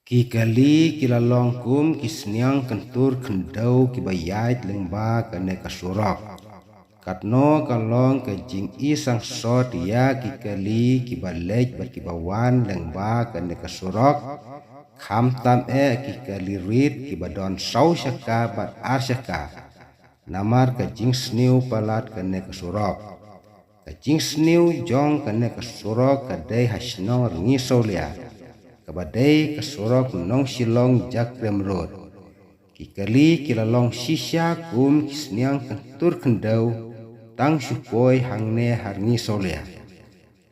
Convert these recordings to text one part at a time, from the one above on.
Ki kali ki lalong kum ki sniang kyntur khyndew ki bayait lengba kane ka surok. Katno kalong ke jing I sangsot ya ki kali ki balej bat ki bawan lengba kane ka surok. Kham tam ki kali rit ki badon sau syaka bat ar syaka. Namar ke jing sniew palat kane ka surok. Ke jing sniew jong kane ka surok kadai hasnong Rngisawlia. Kabadai ke surok nong silong jak rem road. Ki kali ki lalong sisya kum ki sniang kyntur khyndew tang syukoi hangne Rngisawlia.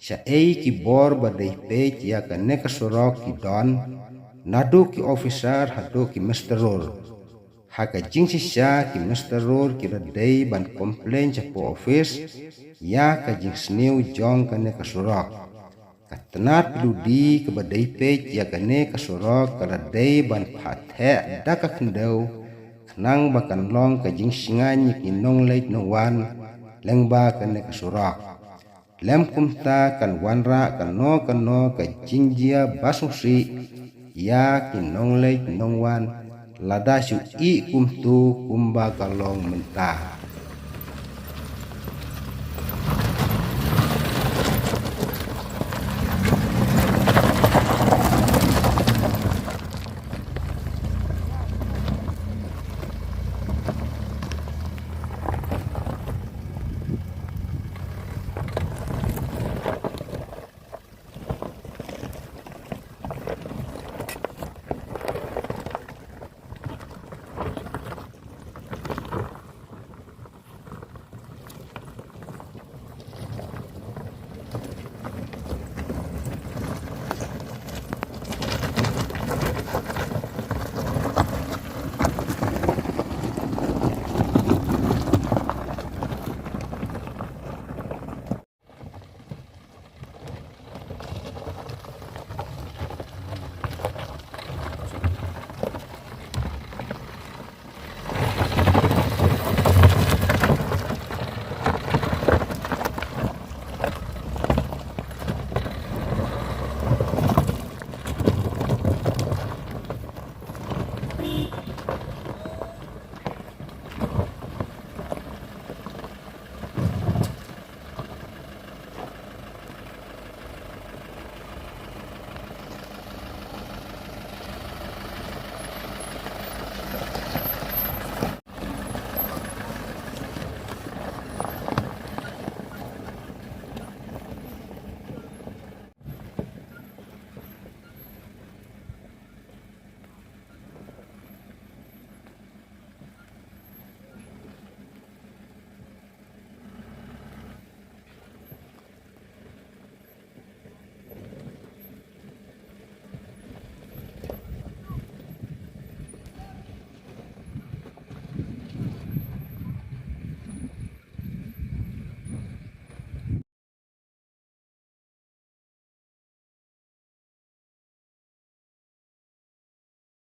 Syai ki bor badai pej ya kane ka surok ki don nadu ki officer hadu ki Mr. Roll. Haka jing sisya ki Mr. Roll ki radai ban komplain japo office ya ka jing sniew jong kane ka surok. Katenat piludi ke badai pej ya kane ka surok karadai ban phathe daka khyndew kenang bakan long ka jing singan ki nong leit nongwan lengba kane ka surok. Lem kumta kan wanra kano ka jingjia basungsi ya ki nong leit nongwan lada su I kumtu kumba kalong mentah.